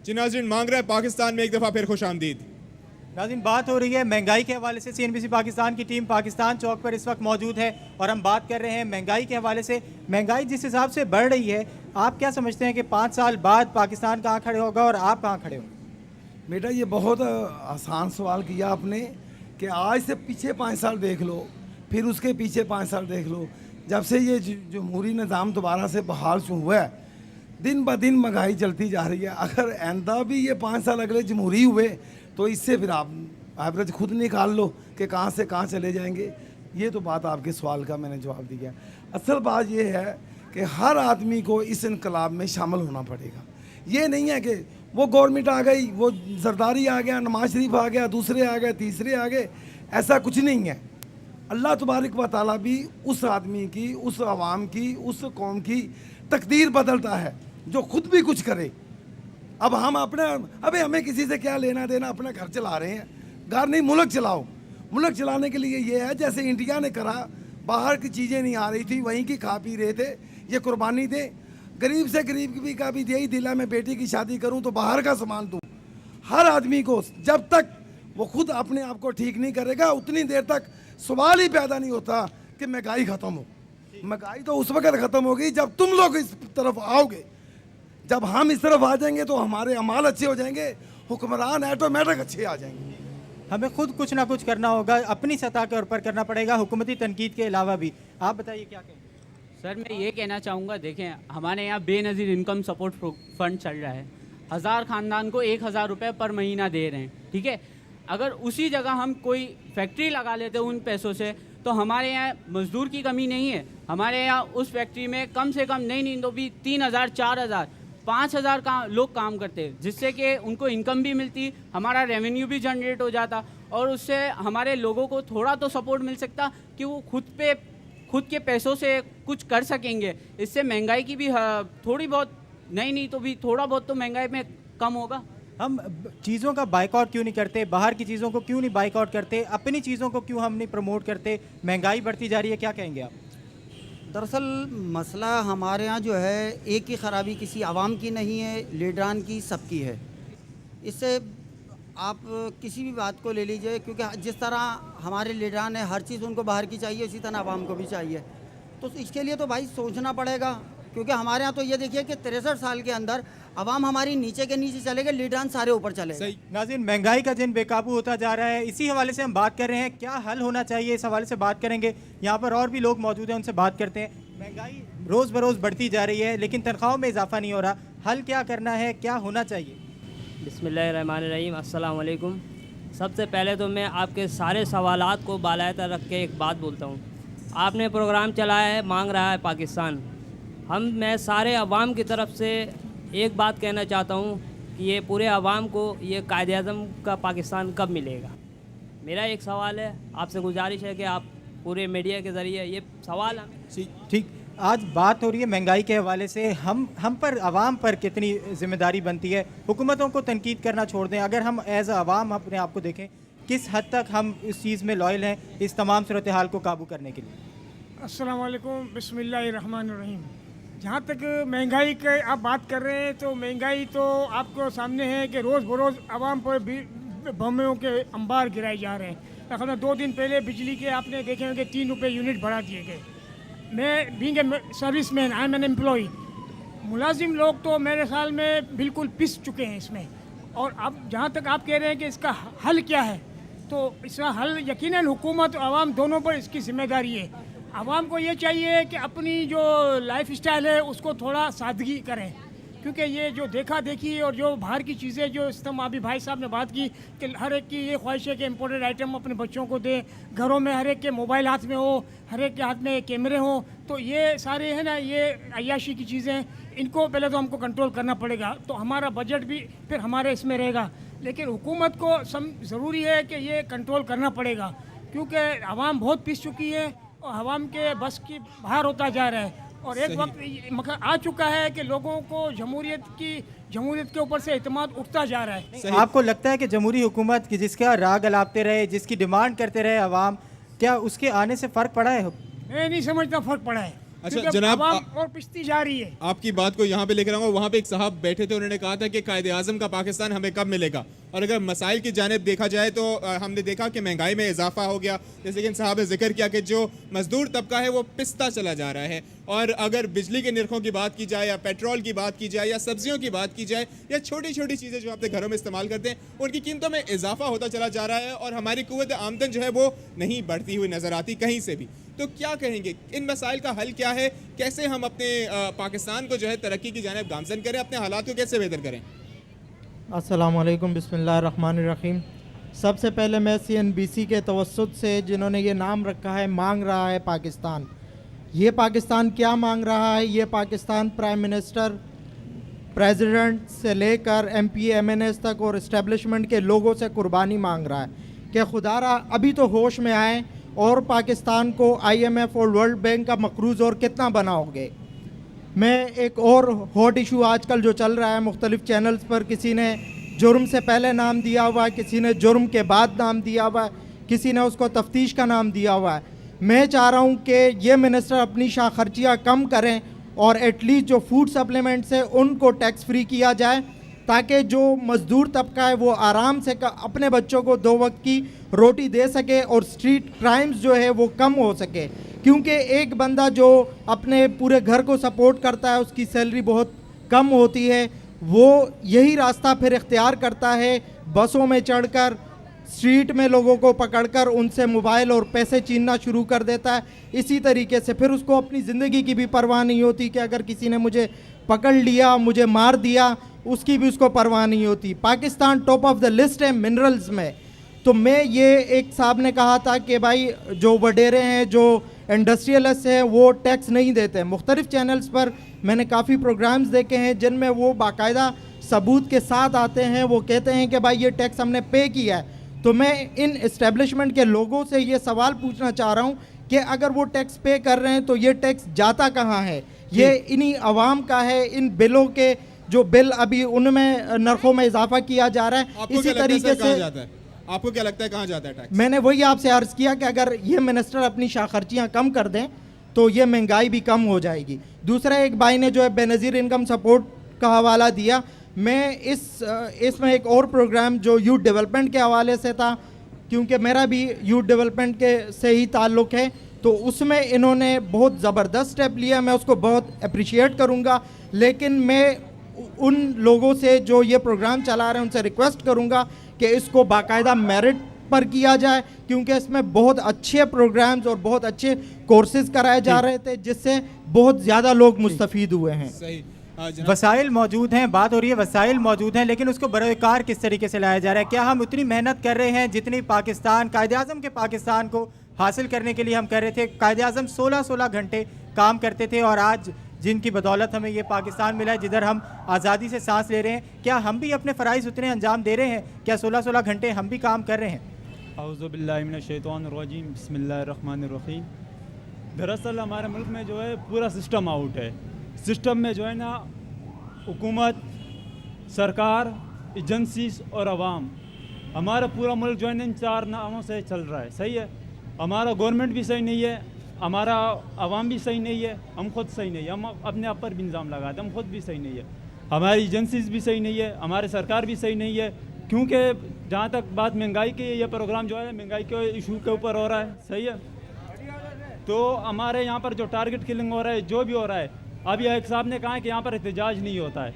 जी नाज़रीन, मांग रहा है पाकिस्तान में एक दफ़ा फिर खुश आमदीद। नाज़रीन, बात हो रही है महंगाई के हवाले से। CNBC पाकिस्तान की टीम पाकिस्तान चौक पर इस वक्त मौजूद है और हम बात कर रहे हैं महंगाई के हवाले से। महंगाई जिस हिसाब से बढ़ रही है, आप क्या समझते हैं कि 5 साल बाद पाकिस्तान कहाँ खड़े होगा और आप कहाँ खड़े होंगे? बेटा, ये बहुत आसान सवाल किया आपने कि आज से पीछे 5 साल देख लो, फिर उसके पीछे 5 साल देख लो। जब से ये जमहूरी निज़ाम दोबारा से बहाल हुआ है, दिन ब दिन महंगाई चलती जा रही है। अगर आइंदा भी ये 5 साल अगले जमहूरी हुए तो इससे फिर आप एवरेज खुद निकाल लो कि कहाँ से कहाँ चले जाएंगे। ये तो बात आपके सवाल का मैंने जवाब दिया। असल बात ये है कि हर आदमी को इस इनकलाब में शामिल होना पड़ेगा। ये नहीं है कि वो गवर्नमेंट आ गई, वो जरदारी आ गया, नवाज शरीफ आ गया, दूसरे आ गए, तीसरे आ गए, ऐसा कुछ नहीं है। अल्लाह तबारक व तआला भी उस आदमी की, उस आवाम की, उस कौम की तकदीर बदलता है जो खुद भी कुछ करे। अब हम अपने अबे हमें किसी से क्या लेना देना, अपना घर चला रहे हैं। घर नहीं, मुल्क चलाओ। मुल्क चलाने के लिए ये है जैसे इंडिया ने करा, बाहर की चीज़ें नहीं आ रही थी, वहीं की खा पी रहे थे, ये कुर्बानी दे। गरीब से गरीब भी का भी यही दिल है, मैं बेटी की शादी करूं तो बाहर का सामान दूं। हर आदमी को जब तक वो खुद अपने आप को ठीक नहीं करेगा, उतनी देर तक सवाल ही पैदा नहीं होता कि महंगाई ख़त्म हो। महंगाई तो उस वक्त ख़त्म होगी जब तुम लोग इस तरफ आओगे। जब हम इस तरफ आ जाएंगे तो हमारे अमाल अच्छे हो जाएंगे, हुक्मरान ऑटोमेटिक अच्छे आ जाएंगे। हमें खुद कुछ ना कुछ करना होगा, अपनी सतह के ऊपर करना पड़ेगा, हुकूमती तनकीद के अलावा भी। आप बताइए क्या कहें? सर, मैं ये कहना चाहूँगा, देखें हमारे यहाँ बेनज़ीर इनकम सपोर्ट फंड चल रहा है। 1000 ख़ानदान को 1000 रुपये पर महीना दे रहे हैं, ठीक है। अगर उसी जगह हम कोई फैक्ट्री लगा लेते उन पैसों से, तो हमारे यहाँ मज़दूर की कमी नहीं है। हमारे यहाँ उस फैक्ट्री में कम से कम नहीं तो भी 3000, 4000, 5000 का लोग काम करते हैं, जिससे कि उनको इनकम भी मिलती, हमारा रेवेन्यू भी जनरेट हो जाता और उससे हमारे लोगों को थोड़ा तो सपोर्ट मिल सकता कि वो खुद के पैसों से कुछ कर सकेंगे। इससे महंगाई की भी थोड़ी बहुत नहीं तो भी थोड़ा बहुत तो महंगाई में कम होगा। हम चीज़ों का बाइकआउट क्यों नहीं करते? बाहर की चीज़ों को क्यों नहीं बाइकआउट करते? अपनी चीज़ों को क्यों हम नहीं प्रमोट करते? महंगाई बढ़ती जा रही है, क्या कहेंगे आप? दरअसल मसला हमारे यहाँ जो है, एक की ख़राबी किसी आवाम की नहीं है, लीडरान की, सबकी है। इससे आप किसी भी बात को ले लीजिए, क्योंकि जिस तरह हमारे लीडरान है, हर चीज़ उनको बाहर की चाहिए, उसी तरह आवाम को भी चाहिए। तो इसके लिए तो भाई सोचना पड़ेगा, क्योंकि हमारे यहाँ तो ये देखिए कि 63 साल के अंदर आवाम हमारी नीचे के नीचे चले गए, लीडरान सारे ऊपर चले गए। नाज़रीन, महंगाई का जिन बेकाबू होता जा रहा है, इसी हवाले से हम बात कर रहे हैं। क्या हल होना चाहिए, इस हवाले से बात करेंगे। यहाँ पर और भी लोग मौजूद हैं, उनसे बात करते हैं। महंगाई रोज़ बरोज़ बढ़ती जा रही है, लेकिन तनख्वाहों में इजाफा नहीं हो रहा। हल क्या करना है, क्या होना चाहिए? बिस्मिल्लाहिर्रहमानिर्रहीम, अस्सलाम वालेकुम। सबसे पहले तो मैं आपके सारे सवालात को बालातर रख के एक बात बोलता हूँ। आपने प्रोग्राम चलाया है, मांग रहा है पाकिस्तान। मैं सारे अवाम की तरफ से एक बात कहना चाहता हूँ कि ये पूरे अवाम को ये कायद-ए-आज़म का पाकिस्तान कब मिलेगा। मेरा एक सवाल है, आपसे गुजारिश है कि आप पूरे मीडिया के ज़रिए ये सवाल हमें। ठीक, आज बात हो रही है महंगाई के हवाले से। हम पर, आवाम पर कितनी ज़िम्मेदारी बनती है? हुकूमतों को तनकीद करना छोड़ दें। अगर हम एज़ आवाम अपने आप को देखें, किस हद तक हम इस चीज़ में लॉयल हैं इस तमाम सूरत हाल को काबू करने के लिए? अस्सलाम वालेकुम, बिस्मिल्लाहिर्रहमानिर्रहीम। जहाँ तक महंगाई के आप बात कर रहे हैं, तो महंगाई तो आपको सामने है कि रोज़ बरोज़ आवाम पर बमों के अंबार गिराए जा रहे हैं। अगर 2 दिन पहले बिजली के आपने देखे होंगे 3 रुपये यूनिट बढ़ा दिए गए। मैं being a service man, I am an employee. मुलाजिम लोग तो मेरे ख्याल में बिल्कुल पिस चुके हैं इसमें। और अब जहाँ तक आप कह रहे हैं कि इसका हल क्या है, तो इसका हल यकीनन हुकूमत और आवाम दोनों पर इसकी जिम्मेदारी है। आवाम को ये चाहिए कि अपनी जो लाइफ स्टाइल है उसको थोड़ा सादगी करें, क्योंकि ये जो देखा देखी और जो बाहर की चीज़ें, जो इस्तेमाल अभी भाई साहब ने बात की कि हर एक की ये ख्वाहिश है कि इम्पोर्टेड आइटम अपने बच्चों को दें, घरों में हर एक के मोबाइल हाथ में हो, हर एक के हाथ में कैमरे हों, तो ये सारे है ना, ये अय्याशी की चीज़ें, इनको पहले तो हमको कंट्रोल करना पड़ेगा। तो हमारा बजट भी फिर हमारे इसमें रहेगा। लेकिन हुकूमत को ज़रूरी है कि ये कंट्रोल करना पड़ेगा, क्योंकि आवाम बहुत पिस चुकी है और आवाम के बस की बाहर होता जा रहा है। और एक वक्त आ चुका है कि लोगों को जमहूरियत के ऊपर से एतमाद उठता जा रहा है। आपको लगता है कि जमहूरी हुकूमत की जिसका राग अलापते रहे, जिसकी डिमांड करते रहे आवाम, क्या उसके आने से फ़र्क पड़ा है? मैं नहीं समझता फ़र्क पड़ा है। अच्छा, क्योंकि जनाब, आवाम और पिछती जा रही है। आपकी बात को यहाँ पे लेकर आऊंगा। वहाँ पे एक साहब बैठे थे, उन्होंने कहा था कि कायदे आज़म का पाकिस्तान हमें कब मिलेगा। और अगर मसाइल की जानिब देखा जाए तो हमने देखा कि महंगाई में इजाफा हो गया, जैसे कि इन साहब ने जिक्र किया कि जो मजदूर तबका है वो पिसता चला जा रहा है। और अगर बिजली के निर्खों की बात की जाए या पेट्रोल की बात की जाए या सब्जियों की बात की जाए या छोटी छोटी चीज़ें जो अपने घरों में इस्तेमाल करते हैं, उनकी कीमतों में इजाफा होता चला जा रहा है और हमारी कुव्वत आमदन जो है वो नहीं बढ़ती हुई नजर आती कहीं से भी। तो क्या कहेंगे, इन मसाइल का हल क्या है? कैसे हम अपने पाकिस्तान को जो है तरक्की की जानिब गामजन करें, अपने हालात को कैसे बेहतर करें? अस्सलामुअलैकुम, बिस्मिल्लाहिर्रहमानिर्रहीम। सबसे पहले मैं CNBC के तवस्सुत से, जिन्होंने ये नाम रखा है मांग रहा है पाकिस्तान, ये पाकिस्तान क्या मांग रहा है? ये पाकिस्तान प्राइम मिनिस्टर, प्रेसिडेंट से लेकर MP MNS तक और इस्टेब्लिशमेंट के लोगों से कुर्बानी मांग रहा है कि खुदारा अभी तो होश में आए और पाकिस्तान को IMF और वर्ल्ड बैंक का मकरूज़ और कितना बनाओगे। मैं एक और हॉट इशू आजकल जो चल रहा है मुख्तलिफ चैनल्स पर, किसी ने जुर्म से पहले नाम दिया हुआ है, किसी ने जुर्म के बाद नाम दिया हुआ है, किसी ने उसको तफ्तीश का नाम दिया हुआ है। मैं चाह रहा हूँ कि ये मिनिस्टर अपनी शाह खर्चियाँ कम करें और एटलीस्ट जो फूड सप्लीमेंट्स है उनको टैक्स फ्री किया जाए, ताकि जो मज़दूर तबका है वो आराम से अपने बच्चों को 2 वक्त की रोटी दे सके और स्ट्रीट क्राइम्स जो है वो कम हो सके। क्योंकि एक बंदा जो अपने पूरे घर को सपोर्ट करता है, उसकी सैलरी बहुत कम होती है, वो यही रास्ता फिर इख्तियार करता है बसों में चढ़कर, स्ट्रीट में लोगों को पकड़कर उनसे मोबाइल और पैसे छीनना शुरू कर देता है। इसी तरीके से फिर उसको अपनी ज़िंदगी की भी परवाह नहीं होती कि अगर किसी ने मुझे पकड़ लिया, मुझे मार दिया, उसकी भी उसको परवाह नहीं होती। Pakistan top of the list है मिनरल्स में। तो मैं ये, एक साहब ने कहा था कि भाई जो वडेरे हैं, जो इंडस्ट्रियलिस्ट हैं, वो टैक्स नहीं देते। मुख्तलिफ चैनल्स पर मैंने काफ़ी प्रोग्राम्स देखे हैं जिनमें वो बाकायदा सबूत के साथ आते हैं, वो कहते हैं कि भाई ये टैक्स हमने पे किया है। तो मैं इन इस्टेब्लिशमेंट के लोगों से ये सवाल पूछना चाह रहा हूँ कि अगर वो टैक्स पे कर रहे हैं तो ये टैक्स जाता कहाँ है? ये इन्हीं अवाम का है। इन बिलों के जो बिल अभी उनमें नरखों में इजाफा किया जा रहा है, इसी तरीके से आपको क्या लगता है कहाँ जाता है टैक्स? मैंने वही आपसे अर्ज़ किया कि अगर ये मिनिस्टर अपनी शाह खर्चियाँ कम कर दें तो ये महंगाई भी कम हो जाएगी। दूसरा, एक भाई ने जो है बेनज़ीर इनकम सपोर्ट का हवाला दिया। मैं इसमें एक और प्रोग्राम जो यूथ डेवलपमेंट के हवाले से था, क्योंकि मेरा भी यूथ डेवलपमेंट के से ही ताल्लुक़ है, तो उसमें इन्होंने बहुत ज़बरदस्त स्टेप लिया, मैं उसको बहुत अप्रिशिएट करूँगा। लेकिन मैं उन लोगों से जो ये प्रोग्राम चला रहे हैं उनसे रिक्वेस्ट करूँगा कि इसको बाकायदा मेरिट पर किया जाए, क्योंकि इसमें बहुत अच्छे प्रोग्राम्स और बहुत अच्छे कोर्सेज कराए जा रहे थे, जिससे बहुत ज़्यादा लोग मुस्तफ़ीद हुए हैं। सही। वसाइल मौजूद हैं, बात हो रही है वसाइल मौजूद हैं, लेकिन उसको बरोकार किस तरीके से लाया जा रहा है? क्या हम उतनी मेहनत कर रहे हैं जितनी पाकिस्तान, कायदे आज़म के पाकिस्तान को हासिल करने के लिए हम कर रहे थे? कायदे आज़म 16-16 घंटे काम करते थे और आज जिनकी बदौलत हमें ये पाकिस्तान मिला है जिधर हम आज़ादी से सांस ले रहे हैं, क्या हम भी अपने फ़राइज़ उतने अंजाम दे रहे हैं? क्या 16-16 घंटे हम भी काम कर रहे हैं? औज़ु बिल्लाहि मिनश शैतानिर्रजीम, बिस्मिल्लाहिर्रहमानिर्रहीम। दरअसल हमारे मुल्क में जो है पूरा सिस्टम आउट है। सिस्टम में जो है ना, हुकूमत, सरकार, एजेंसीज और अवाम, हमारा पूरा मुल्क जो है ना इन 4 नामों से चल रहा है। सही है, हमारा गवर्नमेंट भी सही नहीं है, हमारा अवाम भी सही नहीं है, हम खुद सही नहीं है, हम अपने आप पर भी इल्ज़ाम लगाते हैं, हम खुद भी सही नहीं है, हमारी एजेंसीज भी सही नहीं है, हमारे सरकार भी सही नहीं है। क्योंकि जहाँ तक बात महंगाई की, ये प्रोग्राम जो है महंगाई के इशू के ऊपर हो रहा है। सही है, तो हमारे यहाँ पर जो टारगेट किलिंग हो रहा है, जो भी हो रहा है, अभी एक साहब ने कहा है कि यहाँ पर एहतजाज नहीं होता है,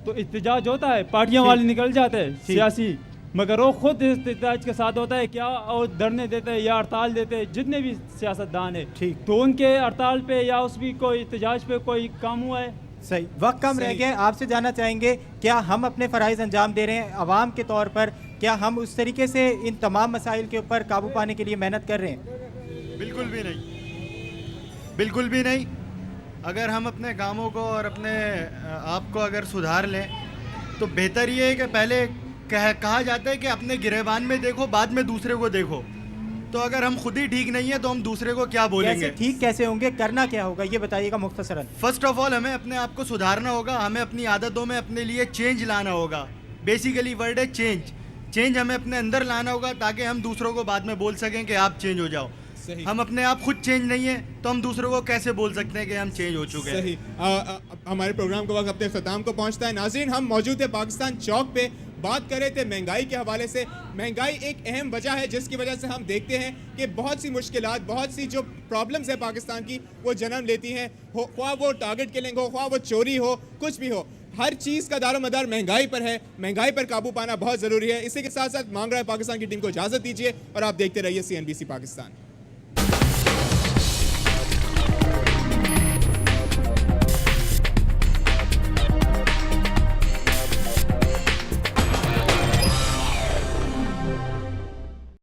तो एहतजाज होता है, पार्टियाँ वाले निकल जाते हैं सियासी, मगर वो खुद एहतजाज के साथ होता है क्या, और धरने देते हैं या हड़ताल देते हैं, जितने भी सियासतदान है, ठीक, तो उनके हड़ताल पे या उस भी कोई एहतजाज पे कोई काम हुआ है? सही। वक्त कम रह गया, आपसे जानना चाहेंगे क्या हम अपने फ़राइज़ अंजाम दे रहे हैं अवाम के तौर पर? क्या हम उस तरीके से इन तमाम मसाइल के ऊपर काबू पाने के लिए मेहनत कर रहे हैं? बिल्कुल भी नहीं, बिल्कुल भी नहीं। अगर हम अपने कामों को और अपने आप को अगर सुधार लें तो बेहतर ये है कि पहले कहा जाता है कि अपने गिरेबान में देखो, बाद में दूसरे को देखो। तो अगर हम खुद ही ठीक नहीं है तो हम दूसरे को क्या बोलेंगे? ठीक कैसे होंगे, करना क्या होगा, ये बताइएगा मुख्तसरन। फर्स्ट ऑफ ऑल हमें अपने आप को सुधारना होगा, हमें अपनी आदतों में अपने लिए चेंज लाना होगा। बेसिकली वर्ड है चेंज। चेंज हमें अपने अंदर लाना होगा ताकि हम दूसरों को बाद में बोल सकें कि आप चेंज हो जाओ। सही। हम अपने आप खुद चेंज नहीं है तो हम दूसरों को कैसे बोल सकते हैं कि हम चेंज हो चुके हैं? सही। हमारे प्रोग्राम का वक्त अपने अख्ताम को पहुंचता है। नाज़रीन, हम मौजूद थे पाकिस्तान चौक पे, बात कर रहे थे महंगाई के हवाले से। महंगाई एक अहम वजह है जिसकी वजह से हम देखते हैं कि बहुत सी मुश्किलात, बहुत सी जो प्रॉब्लम्स है पाकिस्तान की, वो जन्म लेती हैं। ख्वाह वो टारगेट किलिंग हो, ख्वाह वो चोरी हो, कुछ भी हो, हर चीज़ का दारोमदार महंगाई पर है। महंगाई पर काबू पाना बहुत ज़रूरी है। इसी के साथ साथ मांग रहा है पाकिस्तान की टीम को इजाज़त दीजिए और आप देखते रहिए CNBC पाकिस्तान।